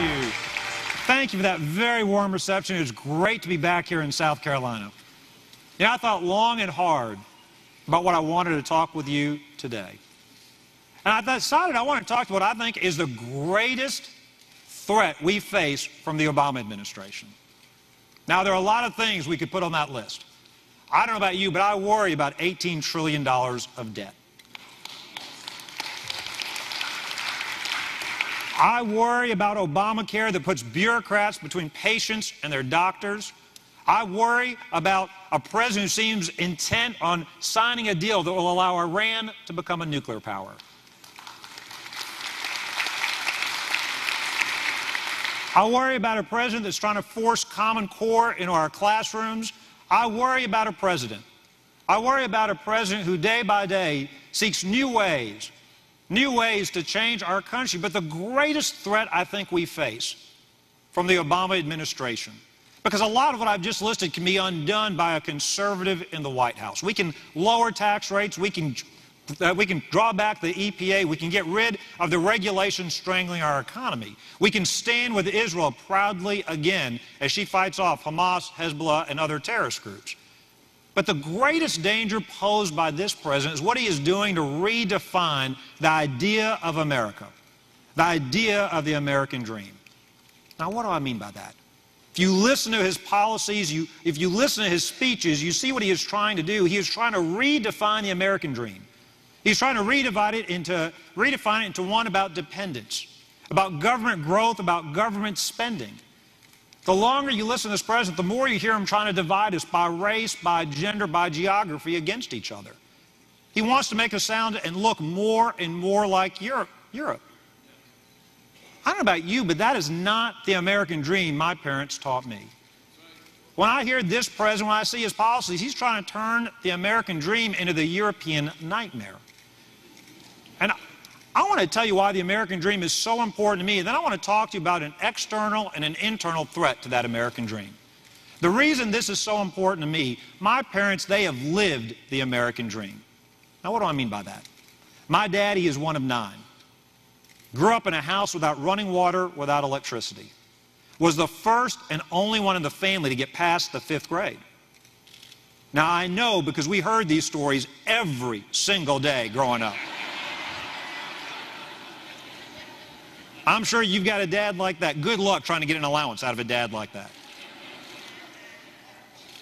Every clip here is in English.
you. Thank you for that very warm reception. It was great to be back here in South Carolina. You know, I thought long and hard about what I wanted to talk with you today. And I decided I want to talk to what I think is the greatest threat we face from the Obama administration. Now, there are a lot of things we could put on that list. I don't know about you, but I worry about $18 trillion of debt. I worry about Obamacare that puts bureaucrats between patients and their doctors. I worry about a president who seems intent on signing a deal that will allow Iran to become a nuclear power. I worry about a president that's trying to force Common Core into our classrooms. I worry about a president. I worry about a president who day by day seeks new ways to change our country. But the greatest threat I think we face from the Obama administration, because a lot of what I've just listed can be undone by a conservative in the White House. We can lower tax rates, we can draw back the EPA, we can get rid of the regulations strangling our economy. We can stand with Israel proudly again as she fights off Hamas, Hezbollah, and other terrorist groups. But the greatest danger posed by this president is what he is doing to redefine the idea of America, the idea of the American dream. Now, what do I mean by that? If you listen to his policies, if you listen to his speeches, you see what he is trying to do. He is trying to redefine the American dream. He's trying to redefine it into one about dependence, about government growth, about government spending. The longer you listen to this president, the more you hear him trying to divide us by race, by gender, by geography against each other. He wants to make us sound and look more and more like Europe. I don't know about you, but that is not the American dream my parents taught me. When I hear this president, when I see his policies, he's trying to turn the American dream into the European nightmare. And I want to tell you why the American dream is so important to me, and then I want to talk to you about an external and an internal threat to that American dream. The reason this is so important to me, my parents, they have lived the American dream. Now, what do I mean by that? My daddy is one of 9. Grew up in a house without running water, without electricity. Was the first and only one in the family to get past the 5th grade. Now, I know because we heard these stories every single day growing up. I'm sure you've got a dad like that. Good luck trying to get an allowance out of a dad like that.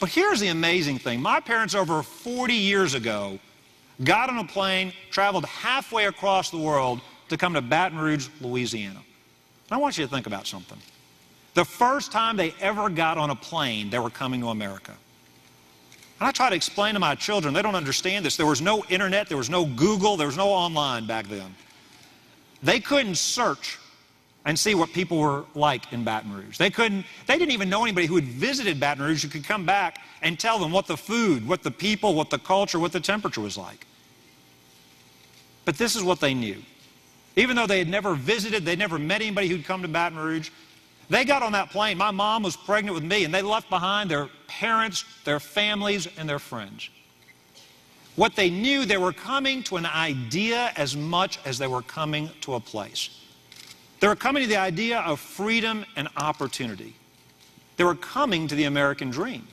But here's the amazing thing. My parents over 40 years ago got on a plane, traveled halfway across the world to come to Baton Rouge, Louisiana. And I want you to think about something. The first time they ever got on a plane, they were coming to America. And I try to explain to my children, they don't understand this. There was no internet, there was no Google, there was no online back then. They couldn't search and see what people were like in Baton Rouge. They didn't even know anybody who had visited Baton Rouge who could come back and tell them what the food, what the people, what the culture, what the temperature was like. But this is what they knew. Even though they had never visited, they'd never met anybody who'd come to Baton Rouge, they got on that plane. My mom was pregnant with me, and they left behind their parents, their families, and their friends. What they knew, they were coming to an idea as much as they were coming to a place. They were coming to the idea of freedom and opportunity. They were coming to the American dream.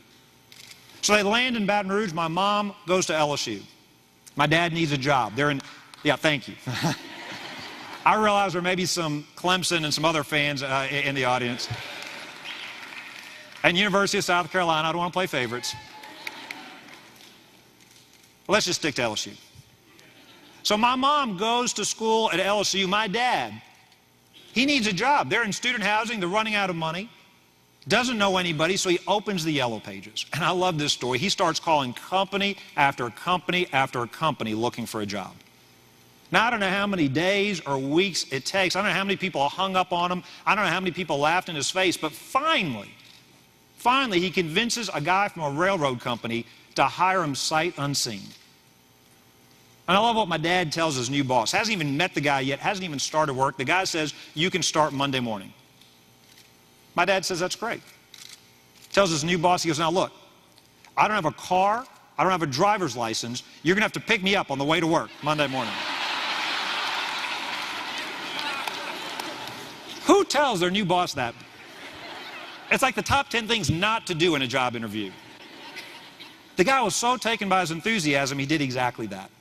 So they land in Baton Rouge. My mom goes to LSU. My dad needs a job. Yeah, thank you. I realize there may be some Clemson and some other fans in the audience. And University of South Carolina, I don't want to play favorites. Let's just stick to LSU. So my mom goes to school at LSU. My dad, he needs a job. They're in student housing. They're running out of money. Doesn't know anybody, so he opens the Yellow Pages. And I love this story. He starts calling company after company after company looking for a job. Now, I don't know how many days or weeks it takes. I don't know how many people hung up on him. I don't know how many people laughed in his face. But finally, he convinces a guy from a railroad company to hire him sight unseen. And I love what my dad tells his new boss. Hasn't even met the guy yet, hasn't even started work. The guy says, you can start Monday morning. My dad says, that's great. Tells his new boss, he goes, now look, I don't have a car, I don't have a driver's license. You're going to have to pick me up on the way to work Monday morning. Who tells their new boss that? It's like the top 10 things not to do in a job interview. The guy was so taken by his enthusiasm, he did exactly that.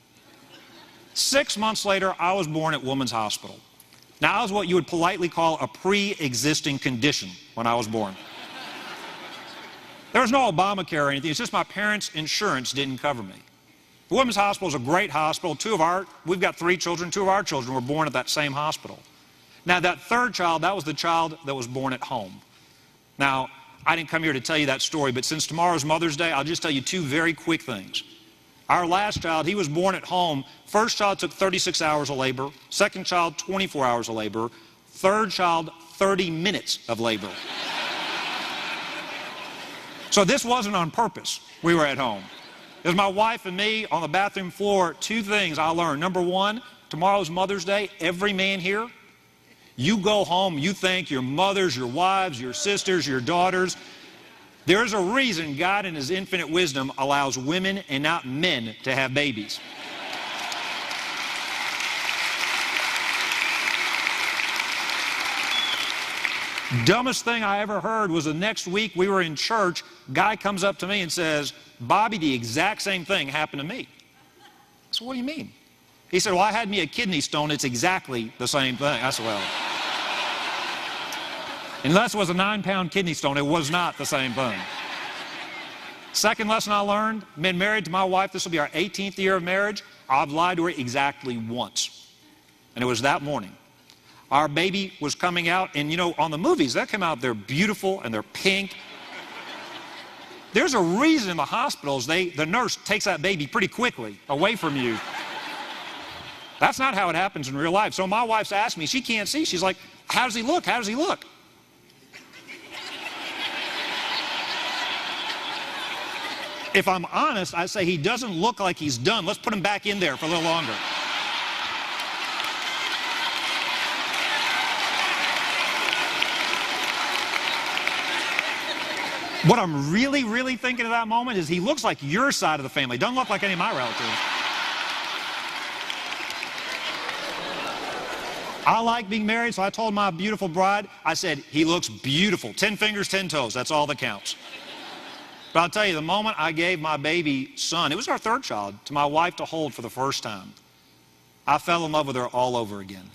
6 months later, I was born at Women's Hospital. Now, I was what you would politely call a pre-existing condition when I was born. There was no Obamacare or anything. It's just my parents' insurance didn't cover me. The Women's Hospital is a great hospital. We've got 3 children. 2 of our children were born at that same hospital. Now, that third child, that was the child that was born at home. Now, I didn't come here to tell you that story, but since tomorrow's Mother's Day, I'll just tell you 2 very quick things. Our last child, he was born at home. First child took 36 hours of labor. Second child, 24 hours of labor. Third child, 30 minutes of labor. So this wasn't on purpose. We were at home. It was my wife and me on the bathroom floor. 2 things I learned. Number 1, tomorrow's Mother's Day. Every man here, you go home, you thank your mothers, your wives, your sisters, your daughters. There's a reason God in His infinite wisdom allows women and not men to have babies. Dumbest thing I ever heard was the next week we were in church, guy comes up to me and says, Bobby, the exact same thing happened to me. I said, what do you mean? He said, well, I had me a kidney stone. It's exactly the same thing. I said, well, unless it was a 9-pound kidney stone, it was not the same thing. Second lesson I learned, been married to my wife, this will be our 18th year of marriage. I've lied to her exactly once. And it was that morning. Our baby was coming out, and you know, on the movies, that come out, they're beautiful and they're pink. There's a reason in the hospitals, the nurse takes that baby pretty quickly away from you. That's not how it happens in real life. So my wife's asked me, she can't see, she's like, how does he look? How does he look? If I'm honest, I say he doesn't look like he's done. Let's put him back in there for a little longer. What I'm really, really thinking at that moment is he looks like your side of the family. Doesn't look like any of my relatives. I like being married, so I told my beautiful bride, I said, he looks beautiful. 10 fingers, 10 toes. That's all that counts. But I'll tell you, the moment I gave my baby son, it was our third child, to my wife to hold for the first time, I fell in love with her all over again.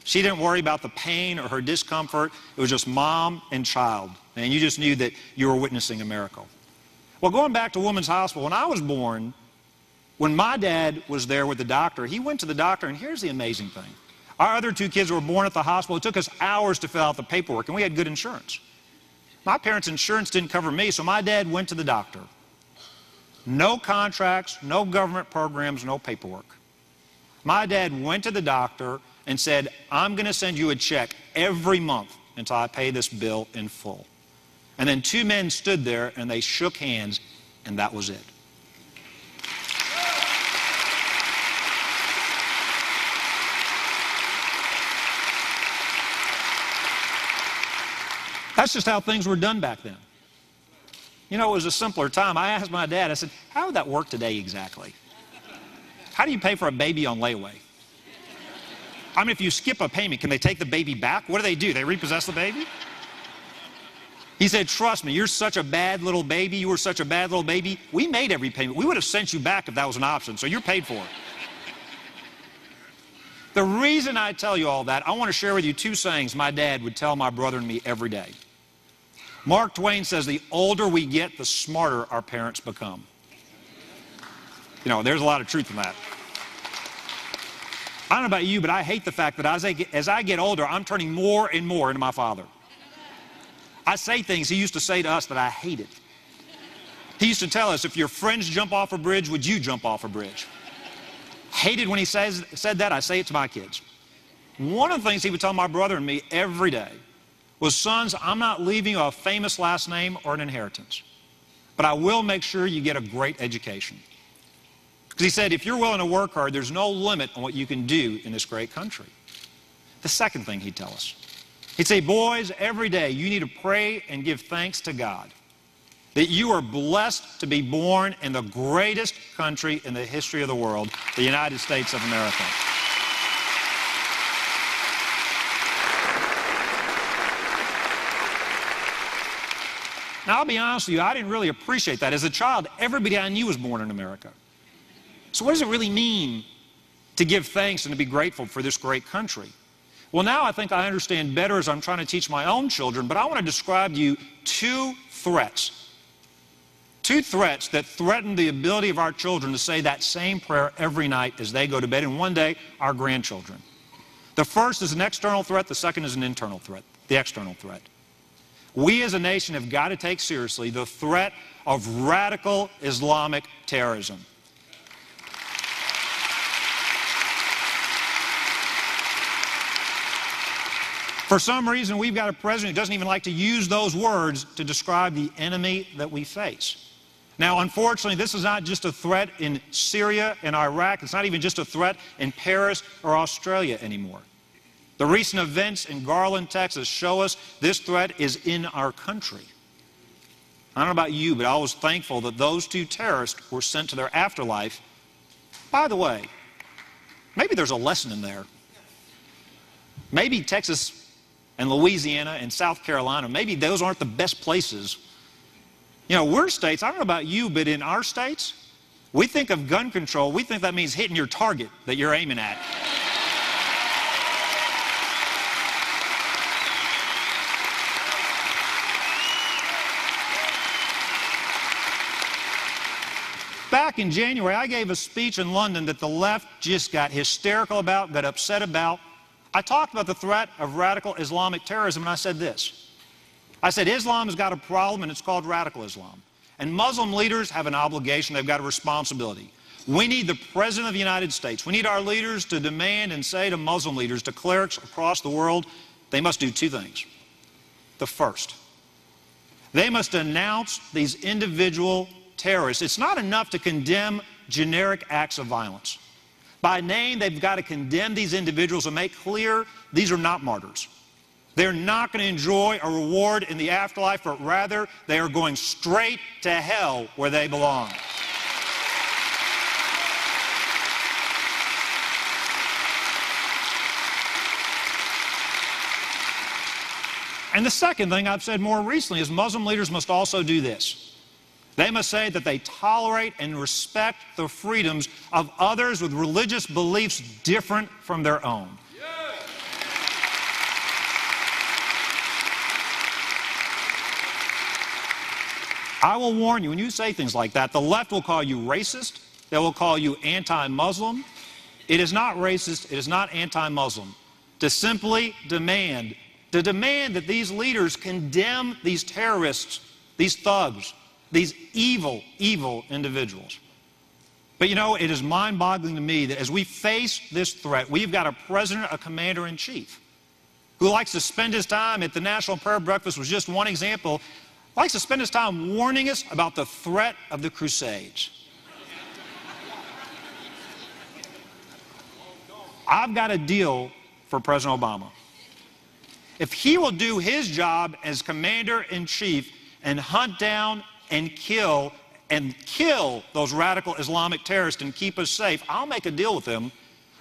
She didn't worry about the pain or her discomfort. It was just mom and child. And you just knew that you were witnessing a miracle. Well, going back to Women's Hospital, when I was born, when my dad was there with the doctor, he went to the doctor, and here's the amazing thing. Our other 2 kids were born at the hospital. It took us hours to fill out the paperwork, and we had good insurance. My parents' insurance didn't cover me, so my dad went to the doctor. No contracts, no government programs, no paperwork. My dad went to the doctor and said, I'm going to send you a check every month until I pay this bill in full. And then 2 men stood there and they shook hands, and that was it. That's just how things were done back then. You know, it was a simpler time. I asked my dad, I said, how would that work today exactly? How do you pay for a baby on layaway? I mean, if you skip a payment, can they take the baby back? What do? They repossess the baby? He said, trust me, you're such a bad little baby. You were such a bad little baby. We made every payment. We would have sent you back if that was an option, so you're paid for it. The reason I tell you all that, I want to share with you 2 sayings my dad would tell my brother and me every day. Mark Twain says, the older we get, the smarter our parents become. You know, there's a lot of truth in that. I don't know about you, but I hate the fact that as I get older, I'm turning more and more into my father. I say things he used to say to us that I hated. He used to tell us, if your friends jump off a bridge, would you jump off a bridge? Hated when he said that. I say it to my kids. One of the things he would tell my brother and me every day was, sons, I'm not leaving you a famous last name or an inheritance, but I will make sure you get a great education. Because he said, if you're willing to work hard, there's no limit on what you can do in this great country. The second thing he'd tell us, he'd say, boys, every day you need to pray and give thanks to God that you are blessed to be born in the greatest country in the history of the world, the United States of America. Now, I'll be honest with you, I didn't really appreciate that. As a child, everybody I knew was born in America. So what does it really mean to give thanks and to be grateful for this great country? Well, now I think I understand better as I'm trying to teach my own children, but I want to describe to you two threats that threaten the ability of our children to say that same prayer every night as they go to bed, and one day, our grandchildren. The first is an external threat, the second is an internal threat, the external threat. We as a nation have got to take seriously the threat of radical Islamic terrorism. For some reason, we've got a president who doesn't even like to use those words to describe the enemy that we face. Now, unfortunately, this is not just a threat in Syria and Iraq. It's not even just a threat in Paris or Australia anymore. The recent events in Garland, Texas show us this threat is in our country. I don't know about you, but I was thankful that those two terrorists were sent to their afterlife. By the way, maybe there's a lesson in there. Maybe Texas and Louisiana and South Carolina, maybe those aren't the best places. You know, we're states, I don't know about you, but in our states, we think of gun control, we think that means hitting your target that you're aiming at. Back in January, I gave a speech in London that the left just got hysterical about, got upset about. I talked about the threat of radical Islamic terrorism, and I said this. I said, Islam has got a problem, and it's called radical Islam. And Muslim leaders have an obligation, they've got a responsibility. We need the President of the United States, we need our leaders to demand and say to Muslim leaders, to clerics across the world, they must do two things. The first, they must denounce these individual terrorists. It's not enough to condemn generic acts of violence. By name, they've got to condemn these individuals and make clear these are not martyrs. They're not going to enjoy a reward in the afterlife, but rather they are going straight to hell where they belong. And the second thing I've said more recently is Muslim leaders must also do this. They must say that they tolerate and respect the freedoms of others with religious beliefs different from their own. I will warn you, when you say things like that, the left will call you racist, they will call you anti-Muslim. It is not racist, it is not anti-Muslim to simply demand that these leaders condemn these terrorists, these thugs, these evil, evil individuals. But you know, it is mind-boggling to me that as we face this threat, we've got a president, a commander-in-chief, who likes to spend his time at the National Prayer Breakfast, was just one example, likes to spend his time warning us about the threat of the Crusades. I've got a deal for President Obama. If he will do his job as commander-in-chief and hunt down and kill those radical Islamic terrorists and keep us safe, I'll make a deal with him.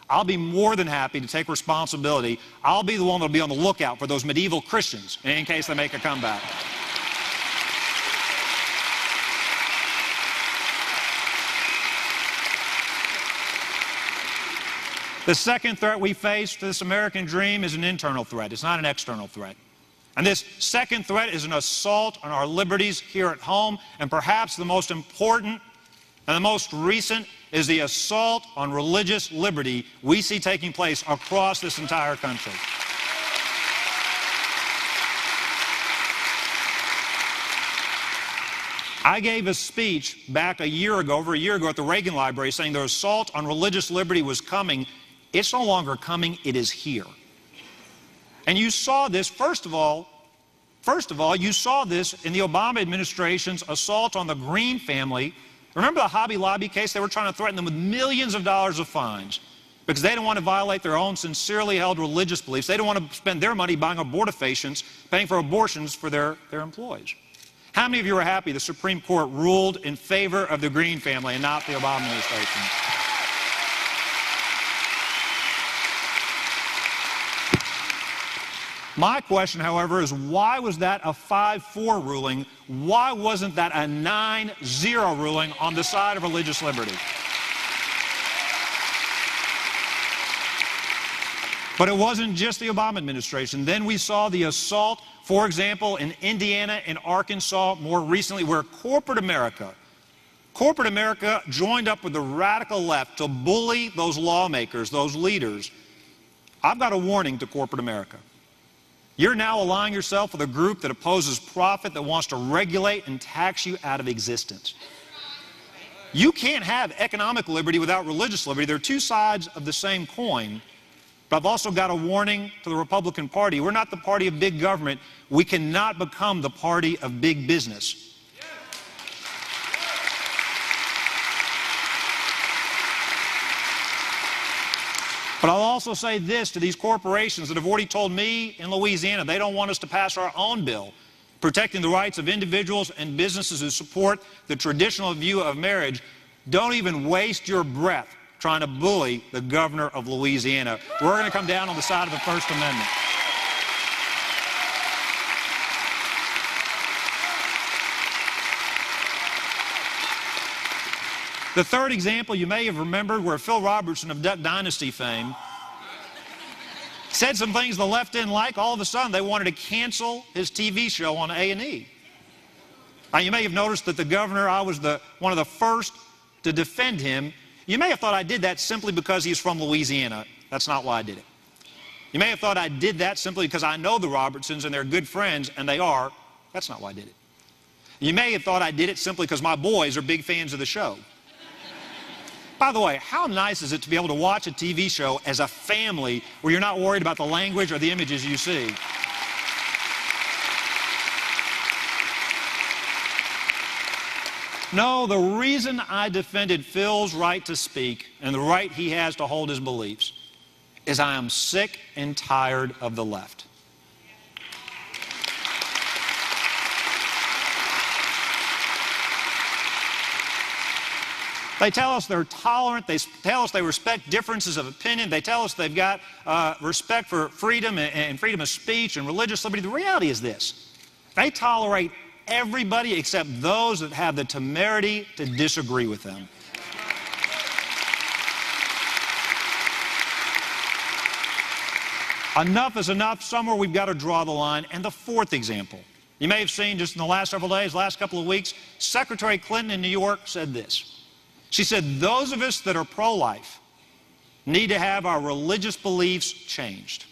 I'll be more than happy to take responsibility. I'll be the one that'll be on the lookout for those medieval Christians in case they make a comeback. The second threat we face to this American dream is an internal threat. It's not an external threat. And this second threat is an assault on our liberties here at home, and perhaps the most important and the most recent is the assault on religious liberty we see taking place across this entire country. I gave a speech back over a year ago at the Reagan Library saying the assault on religious liberty was coming. It's no longer coming, it is here. And you saw this, first of all, you saw this in the Obama administration's assault on the Green family. Remember the Hobby Lobby case? They were trying to threaten them with millions of dollars of fines because they didn't want to violate their own sincerely held religious beliefs. They didn't want to spend their money buying abortifacients, paying for abortions for their employees. How many of you are happy the Supreme Court ruled in favor of the Green family and not the Obama administration? My question, however, is why was that a 5-4 ruling? Why wasn't that a 9-0 ruling on the side of religious liberty? But it wasn't just the Obama administration. Then we saw the assault, for example, in Indiana and Arkansas more recently, where corporate America joined up with the radical left to bully those lawmakers, those leaders. I've got a warning to corporate America. You're now allying yourself with a group that opposes profit, that wants to regulate and tax you out of existence. You can't have economic liberty without religious liberty. They're two sides of the same coin. But I've also got a warning to the Republican Party. We're not the party of big government. We cannot become the party of big business. But I'll also say this to these corporations that have already told me in Louisiana they don't want us to pass our own bill protecting the rights of individuals and businesses who support the traditional view of marriage. Don't even waste your breath trying to bully the governor of Louisiana. We're going to come down on the side of the First Amendment. The third example you may have remembered where Phil Robertson of Duck Dynasty fame said some things the left didn't like. All of a sudden, they wanted to cancel his TV show on A&E. Now, you may have noticed that the governor, I was one of the first to defend him. You may have thought I did that simply because he's from Louisiana. That's not why I did it. You may have thought I did that simply because I know the Robertsons and they're good friends, and they are. That's not why I did it. You may have thought I did it simply because my boys are big fans of the show. By the way, how nice is it to be able to watch a TV show as a family where you're not worried about the language or the images you see? No, the reason I defended Phil's right to speak and the right he has to hold his beliefs is I am sick and tired of the left. They tell us they're tolerant. They tell us they respect differences of opinion. They tell us they've got respect for freedom and freedom of speech and religious liberty. The reality is this: they tolerate everybody except those that have the temerity to disagree with them. Enough is enough. Somewhere we've got to draw the line. And the fourth example, you may have seen just in the last several days, last couple of weeks, Secretary Clinton in New York said this. She said, those of us that are pro-life need to have our religious beliefs changed.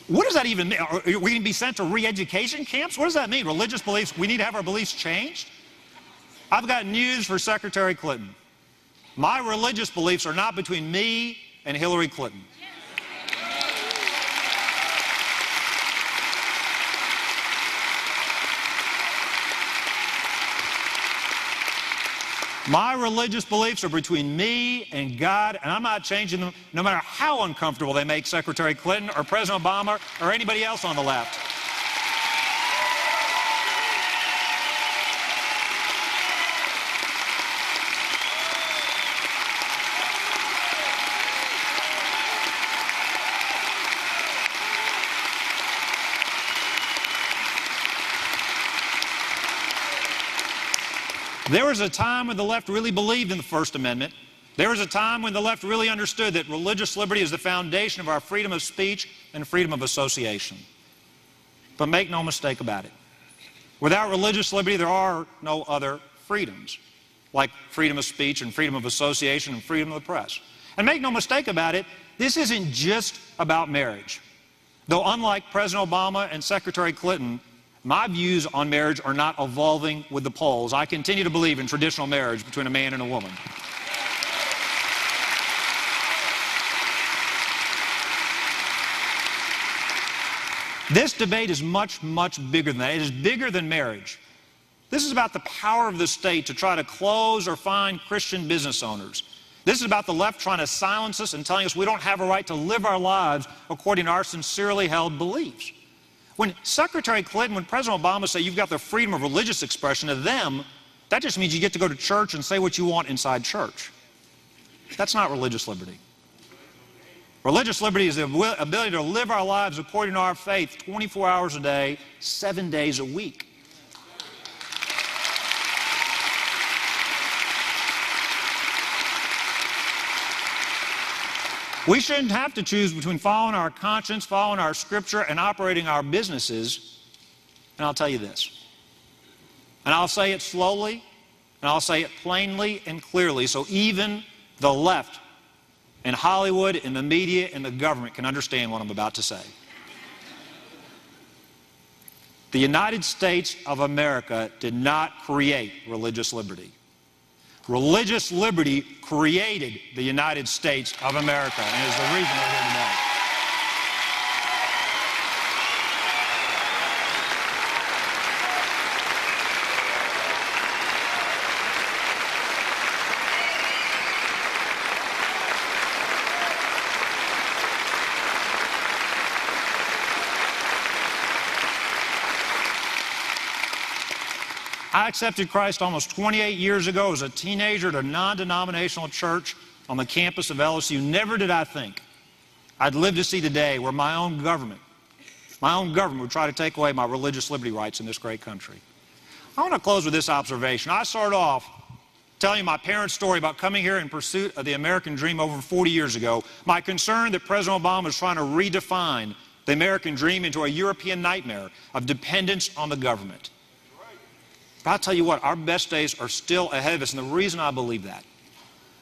What does that even mean? Are we going to be sent to re-education camps? What does that mean? Religious beliefs, we need to have our beliefs changed? I've got news for Secretary Clinton. My religious beliefs are not between me and Hillary Clinton. My religious beliefs are between me and God, and I'm not changing them no matter how uncomfortable they make Secretary Clinton or President Obama or anybody else on the left. There was a time when the left really believed in the First Amendment. There was a time when the left really understood that religious liberty is the foundation of our freedom of speech and freedom of association. But make no mistake about it. Without religious liberty, there are no other freedoms, like freedom of speech and freedom of association and freedom of the press. And make no mistake about it, this isn't just about marriage. Though unlike President Obama and Secretary Clinton, my views on marriage are not evolving with the polls. I continue to believe in traditional marriage between a man and a woman. This debate is much, much bigger than that. It is bigger than marriage. This is about the power of the state to try to close or fine Christian business owners. This is about the left trying to silence us and telling us we don't have a right to live our lives according to our sincerely held beliefs. When Secretary Clinton, when President Obama say you've got the freedom of religious expression, to them, that just means you get to go to church and say what you want inside church. That's not religious liberty. Religious liberty is the ability to live our lives according to our faith 24 hours a day, 7 days a week. We shouldn't have to choose between following our conscience, following our scripture, and operating our businesses. And I'll tell you this. And I'll say it slowly, and I'll say it plainly and clearly, so even the left in Hollywood, in the media, and the government can understand what I'm about to say. The United States of America did not create religious liberty. Religious liberty created the United States of America, and is the reason we're here today. I accepted Christ almost 28 years ago as a teenager at a non-denominational church on the campus of LSU. Never did I think I'd live to see today where my own government would try to take away my religious liberty rights in this great country. I want to close with this observation. I started off telling you my parents' story about coming here in pursuit of the American dream over 40 years ago. My concern that President Obama was trying to redefine the American dream into a European nightmare of dependence on the government. But I'll tell you what, our best days are still ahead of us, and the reason I believe that,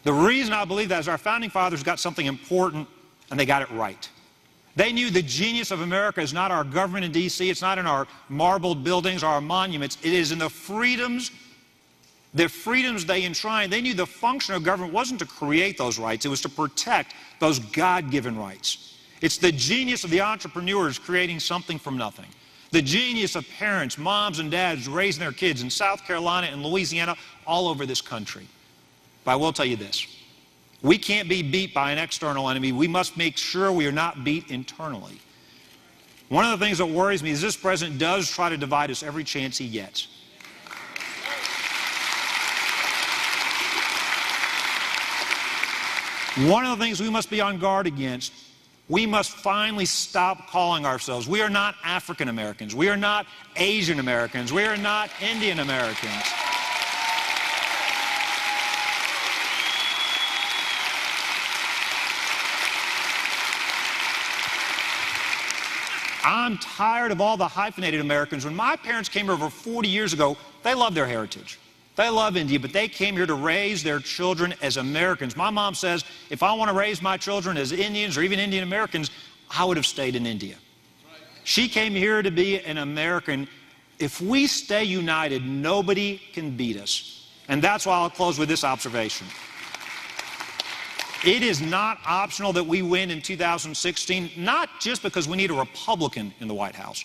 is our founding fathers got something important, and they got it right. They knew the genius of America is not our government in D.C., it's not in our marbled buildings or our monuments, it is in the freedoms they enshrine. They knew the function of government wasn't to create those rights, it was to protect those God-given rights. It's the genius of the entrepreneurs creating something from nothing. The genius of parents, moms and dads raising their kids in South Carolina and Louisiana, all over this country. But I will tell you this. We can't be beat by an external enemy. We must make sure we are not beat internally. One of the things that worries me is this president does try to divide us every chance he gets. One of the things we must be on guard against, we must finally stop calling ourselves. We are not African Americans. We are not Asian Americans. We are not Indian Americans. I'm tired of all the hyphenated Americans. When my parents came here over 40 years ago, they loved their heritage. They love India, but they came here to raise their children as Americans. My mom says, if I want to raise my children as Indians or even Indian Americans, I would have stayed in India. She came here to be an American. If we stay united, nobody can beat us. And that's why I'll close with this observation. It is not optional that we win in 2016, not just because we need a Republican in the White House.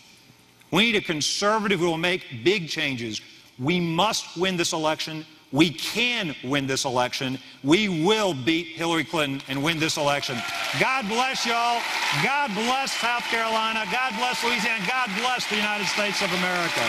We need a conservative who will make big changes. We must win this election. We can win this election. We will beat Hillary Clinton and win this election. God bless y'all. God bless South Carolina. God bless Louisiana. God bless the United States of America.